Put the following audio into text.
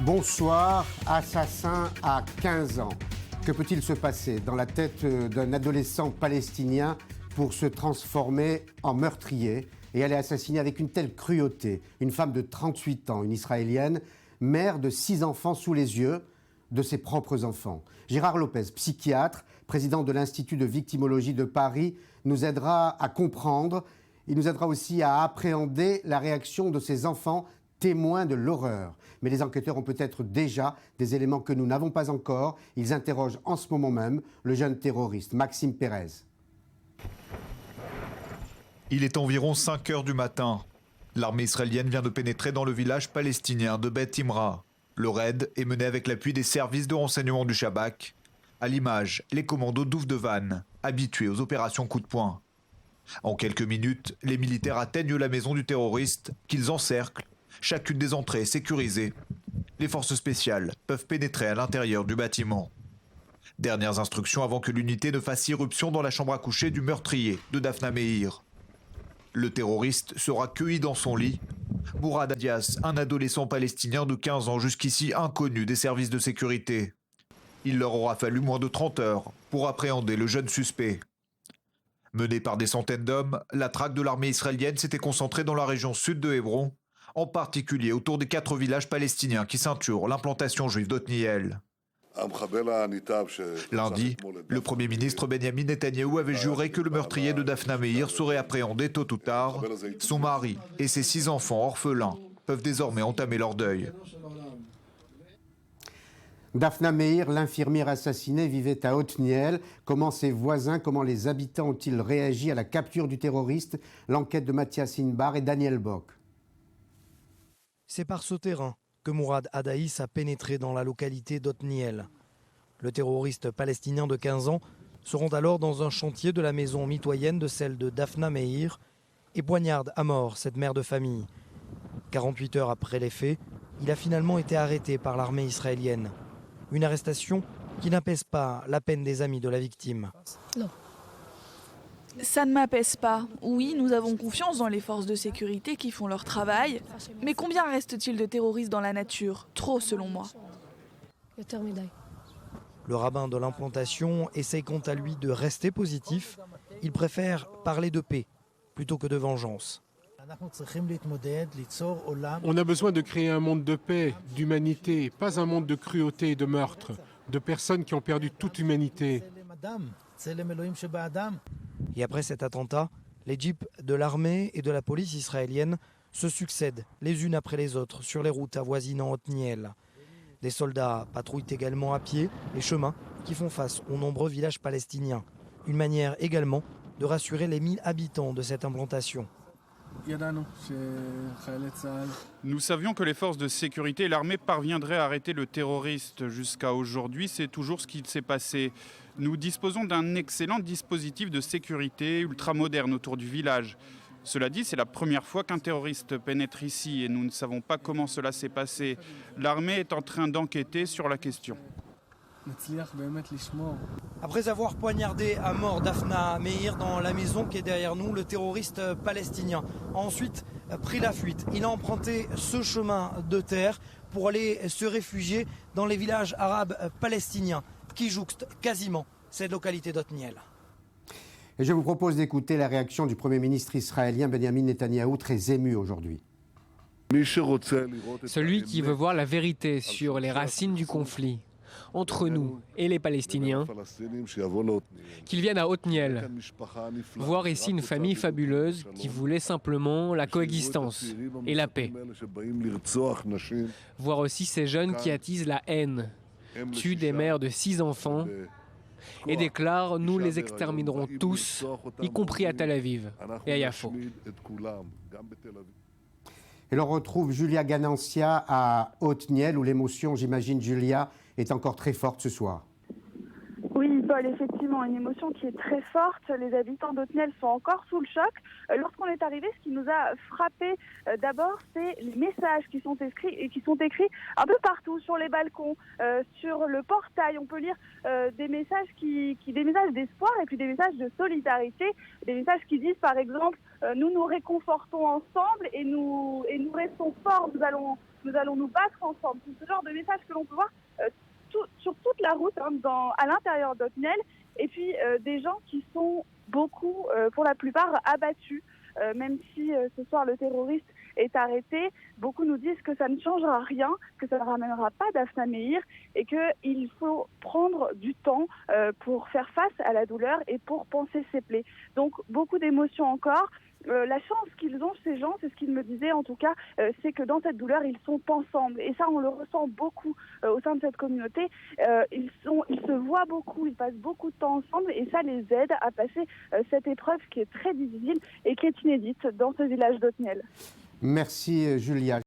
Bonsoir, assassin à 15 ans. Que peut-il se passer dans la tête d'un adolescent palestinien pour se transformer en meurtrier et aller assassiner avec une telle cruauté une femme de 38 ans, une Israélienne, mère de 6 enfants sous les yeux de ses propres enfants. Gérard Lopez, psychiatre, président de l'Institut de victimologie de Paris, nous aidera à comprendre. Il nous aidera aussi à appréhender la réaction de ces enfants témoins de l'horreur. Mais les enquêteurs ont peut-être déjà des éléments que nous n'avons pas encore. Ils interrogent en ce moment même le jeune terroriste Maxime Pérez. Il est environ 5 heures du matin. L'armée israélienne vient de pénétrer dans le village palestinien de Beth Imra. Le raid est mené avec l'appui des services de renseignement du Shabak. À l'image, les commandos d'Ouvdevan, habitués aux opérations coup de poing. En quelques minutes, les militaires atteignent la maison du terroriste, qu'ils encerclent. Chacune des entrées est sécurisée. Les forces spéciales peuvent pénétrer à l'intérieur du bâtiment. Dernières instructions avant que l'unité ne fasse irruption dans la chambre à coucher du meurtrier de Daphna Meir. Le terroriste sera cueilli dans son lit. Mourad Adias, un adolescent palestinien de 15 ans jusqu'ici inconnu des services de sécurité. Il leur aura fallu moins de 30 heures pour appréhender le jeune suspect. Menée par des centaines d'hommes, la traque de l'armée israélienne s'était concentrée dans la région sud de Hébron, en particulier autour des 4 villages palestiniens qui ceinturent l'implantation juive d'Otniel. Lundi, le Premier ministre Benjamin Netanyahou avait juré que le meurtrier de Daphna Meir serait appréhendé tôt ou tard. Son mari et ses 6 enfants orphelins peuvent désormais entamer leur deuil. Daphna Meir, l'infirmière assassinée, vivait à Otniel. Comment ses voisins, comment les habitants ont-ils réagi à la capture du terroriste? L'enquête de Mathias Inbar et Daniel Bock. C'est par ce terrain que Mourad Adaïs a pénétré dans la localité d'Otniel. Le terroriste palestinien de 15 ans se rend alors dans un chantier de la maison mitoyenne de celle de Daphna Meir et poignarde à mort cette mère de famille. 48 heures après les faits, il a finalement été arrêté par l'armée israélienne. Une arrestation qui n'apaise pas la peine des amis de la victime. Non. Ça ne m'apaise pas. Oui, nous avons confiance dans les forces de sécurité qui font leur travail. Mais combien reste-t-il de terroristes dans la nature? Trop, selon moi. Le rabbin de l'implantation essaye quant à lui de rester positif. Il préfère parler de paix plutôt que de vengeance. On a besoin de créer un monde de paix, d'humanité, pas un monde de cruauté et de meurtre, de personnes qui ont perdu toute humanité. Et après cet attentat, les jeeps de l'armée et de la police israélienne se succèdent les unes après les autres sur les routes avoisinant Otniel. Des soldats patrouillent également à pied les chemins qui font face aux nombreux villages palestiniens. Une manière également de rassurer les 1000 habitants de cette implantation. Nous savions que les forces de sécurité et l'armée parviendraient à arrêter le terroriste. Jusqu'à aujourd'hui, c'est toujours ce qui s'est passé. Nous disposons d'un excellent dispositif de sécurité ultramoderne autour du village. Cela dit, c'est la première fois qu'un terroriste pénètre ici et nous ne savons pas comment cela s'est passé. L'armée est en train d'enquêter sur la question. Après avoir poignardé à mort Daphna Meir dans la maison qui est derrière nous, le terroriste palestinien a ensuite pris la fuite. Il a emprunté ce chemin de terre pour aller se réfugier dans les villages arabes palestiniens qui jouxtent quasiment cette localité d'Otniel. Et je vous propose d'écouter la réaction du Premier ministre israélien Benjamin Netanyahou, très ému aujourd'hui. Celui qui veut voir la vérité sur les racines du conflit entre nous et les Palestiniens, qu'ils viennent à Otniel, voir ici une famille fabuleuse qui voulait simplement la coexistence et la paix. Voir aussi ces jeunes qui attisent la haine, tuent des mères de 6 enfants et déclarent « Nous les exterminerons tous, y compris à Tel Aviv et à Yafo ». Et l'on retrouve Julia Ganancia à Otniel, où l'émotion, j'imagine, Julia, est encore très forte ce soir. Oui, Paul, effectivement, une émotion qui est très forte. Les habitants d'Otniel sont encore sous le choc. Lorsqu'on est arrivé, ce qui nous a frappé d'abord, c'est les messages qui sont écrits un peu partout, sur les balcons, sur le portail. On peut lire des messages des messages d'espoir et puis des messages de solidarité, des messages qui disent par exemple nous nous réconfortons ensemble et nous restons forts, nous allons nous allons nous battre ensemble. C'est ce genre de message que l'on peut voir sur toute la route, à l'intérieur d'Otniel. Et puis des gens qui sont beaucoup, pour la plupart, abattus. Même si ce soir le terroriste est arrêté, beaucoup nous disent que ça ne changera rien, que ça ne ramènera pas Daphna Meir et qu'il faut prendre du temps pour faire face à la douleur et pour panser ses plaies. Donc beaucoup d'émotions encore. La chance qu'ils ont, ces gens, c'est ce qu'ils me disaient en tout cas, c'est que dans cette douleur, ils sont ensemble. Et ça, on le ressent beaucoup au sein de cette communauté. Ils se voient beaucoup, ils passent beaucoup de temps ensemble et ça les aide à passer cette épreuve qui est très difficile et qui est inédite dans ce village d'Otniel. Merci Julia.